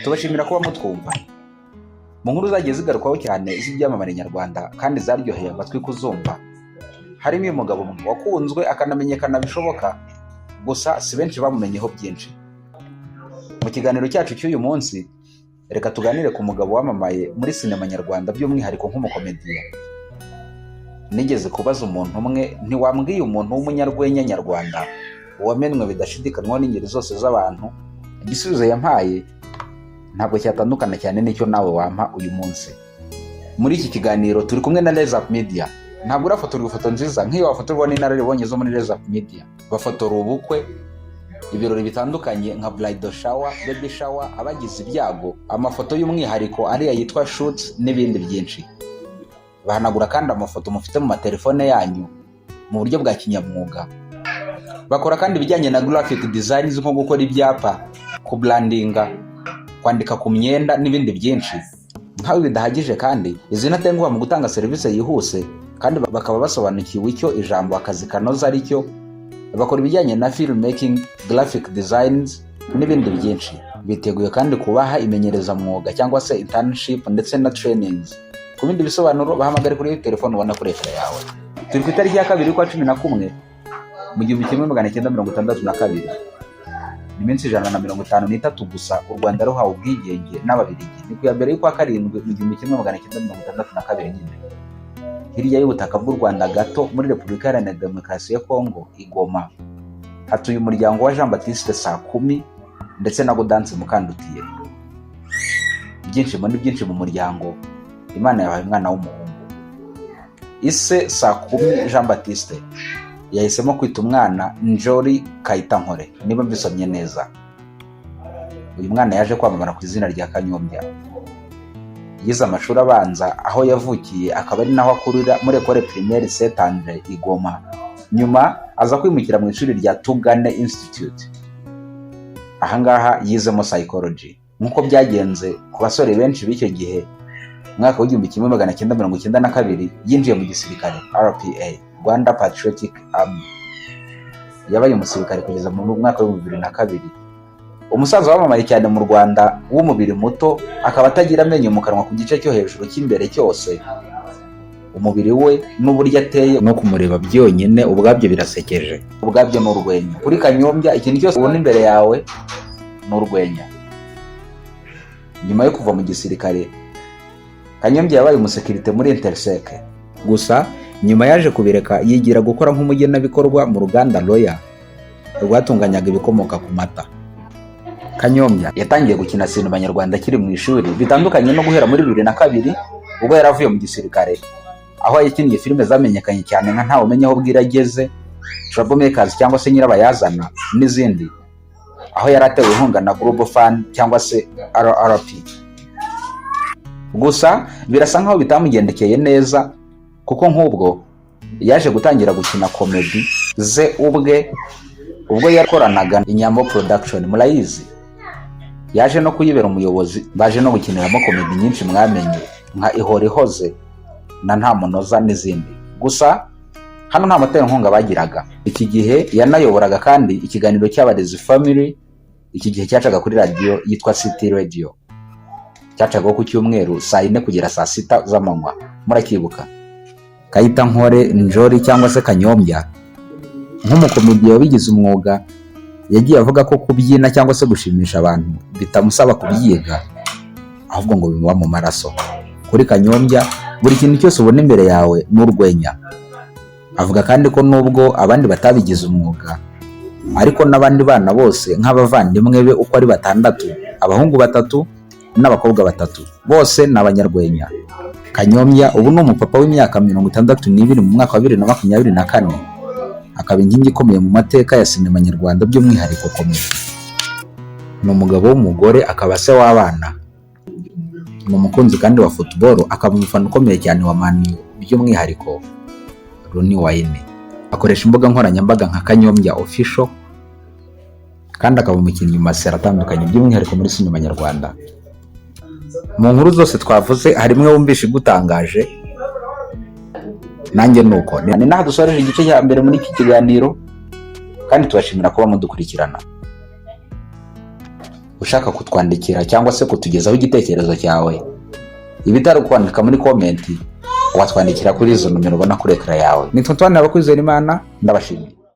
Tubashimira kuba mutwumva. Mu nkuru zagiye zigarukwaho cyane z'ibyamamare nyarwanda kandi zaryoheye amatwi kuzumva, harimo uyu mugabo wakunzwe akanamenyekana bishoboka, gusa si benshi bamumenyeho byinshi. Mu kiganiro cyacu cy'uyu munsi, reka tuganire ku mugabo wamamaye muri sinema nyarwanda by'umwihariko nk'umukomediya. Nigeze kubaza umuntu umwe, ntiwambwiye umuntu w'umunyarwenya nyarwanda wamenwe bidashidikanywa n'ingeri zose z'abantu. Igisubizo yampaye ntabwo cyatandukana cyane n'icyo nawe wampa uyu munsi. Muri iki kiganiro turi kumwe na Raise Up Media. Ntabwo urafotorwa ifoto nziza nk'iyo wafotorwa n'inararibonye zo muri Raise Up Media. Bafotora ubukwe, ibirori bitandukanye nka bridal shower, baby shower, abagize ibyago, amafoto y'umwihariko ariya yitwa shoots n'ibindi byinshi. Bahanagura kandi amafoto mufite mu matelefone yanyu mu buryo bwa kinyamwuga. Bakora kandi ibijyanye na graphic design nko gukora ibyapa, kubrandinga, kwandika ku myenda n'ibindi byinshi. Nkawe bidahagije kandi izi natenguha mu gutanga serivisi yihuse kandi bakaba basobanukiwe icyo ijambo akazi kanoza ari cyo. Bakora ibijyanye na filmmaking, graphic designs n'ibindi byinshi. Biteguye kandi kubaha imenyereza mwuga cyangwa se internship ndetse na trainings. Ku bindi bisobanuro bahamagare kuri telefone ubona kuri ekara yawe. Turi ku itariki ya 2/11 mu 1962. Iminsi 153 gusa u Rwanda ruhawe ubwigenge n'Ababiligi. Ni ku ya mbere y'ukwa 7 mu 1962 nyine. Hirya y'ubutaka bw'u Rwanda gato muri Repubulika Iharanira Demokarasi ya Kongo, i Goma, hatuye umuryango wa Jean Baptiste Sakumi ndetse na Gaudence Mukandutiye. Byinshi mu muryango, Imana yabaye umwana w'umuhungu. Ise Sakumi Jean Baptiste yahisemo kwita umwana Njori Kayitankore, niba mbisomye neza. Uyu mwana yaje kwamamara ku izina rya Kanyombya. Yize amashuri abanza aho yavukiye, akaba ari naho akurira muri Ecole Primaire Saint Andre i Goma. Nyuma aza kwimukira mu ishuri rya Tugane Institute. Ahangaha yizemo psychology. Nkuko byagenze ku basore benshi b'icyo gihe, mwaka wa 1992 yinjiye mu gisirikare RPA, Rwanda Patriotic Army. Yabaye umusirikare kugeza mu mwaka wa 2002. Umusaza wamamaye cyane mu Rwanda w'umubiri muto, akaba atagira amenyo mu kanwa ku gice cyo hejuru cy'imbere cyose. Umubiri we n'uburyo ateye no kumureba byonyine ubwabyo birasekeje. Ubwabyo ni urwenya. Kuri Kanyombya ikintu cyose ubona imbere yawe ni urwenya. Nyuma yo kuva mu gisirikare, Kanyombya yabaye umusekirite muri Intersec. Gusa nyuma yaje kubireka yigira gukora nk'umugenabikorwa mu ruganda Royal rwatunganyaga ibikomoka ku mata. Kanyombya yatangiye gukina sinema nyarwanda akiri mu ishuri, bitandukanye no guhera muri 2002 ubwo yaravuye mu gisirikare, aho yakiniye filime zamenyekanye cyane nka Ntawe umenya aho bwira ageze, Troublemakers cyangwa se Nyirabayazana n'izindi, aho yaratewe inkunga na Global Fund cyangwa se RRP. Gusa birasa nkaho bitamugendekeye neza, kuko nk'ubwo yaje gutangira gukina comedy ze ubwo yakoranaga Inyambo Production, murayizi. Yaje no kuyibera umuyobozi, baje no gukiniramo comedy nyinshi mwamenye nka Ihora Ihoze na Nta Munoza n'izindi. Gusa hano nta materankunga bagiraga. Iki gihe yanayoboraga kandi ikiganiro cy'Abarezi Family. Iki gihe cyacaga kuri radio yitwa City Radio. Cyacaga ku cyumweru saa 4 kugera saa 6 z'amanywa. Murakibuka? Kayitankore Njori cyangwa se Kanyombya, nk'umukomediya wabigize umwuga, yagiye avuga ko kubyina cyangwa se gushimisha abantu bitamusaba kubyiga, ahubwo ngo bimuba mu maraso. Kuri Kanyombya buri kintu cyose ubona imbere yawe n'urwenya. Avuga kandi ko nubwo abandi batabigize umwuga, ariko n'abandi bana bose nk'abavandimwe be uko ari 6, abahungu 3 n'abakobwa 3, bose n'abanyarwenya. Kanyombya ubu ni umupapa w'imyaka 62 mu mwaka wa 2024, akaba inkingi ikomeye mu mateka ya sinema nyarwanda by'umwihariko komedi. Ni umugabo w'umugore, akaba se w'abana. Ni umukunzi kandi wa football, akaba umufana ukomeye cyane wa Man U by'umwihariko Rooney Wayne. Akoresha imbuga nkoranyambaga nka Kanyombya Official, kandi akaba umukinnyi mu masera atandukanye by'umwihariko muri sinema nyarwanda. Mu nkuru zose twavuze harimo wumvishe gutangaje, nanjye nuko ni naho dusoreje igice cya mbere muri iki kiganiro, kandi tubashimira kuba mudukurikirana. ushaka kutwandikira cyangwa se kutugezaho igitekerezo cyawe, ibitari kwandika muri komenti watwandikira kuri izo nomero ubona kuri ekara yawe. Nitwa Antoine Abakwizera Imana, ndabashimiye.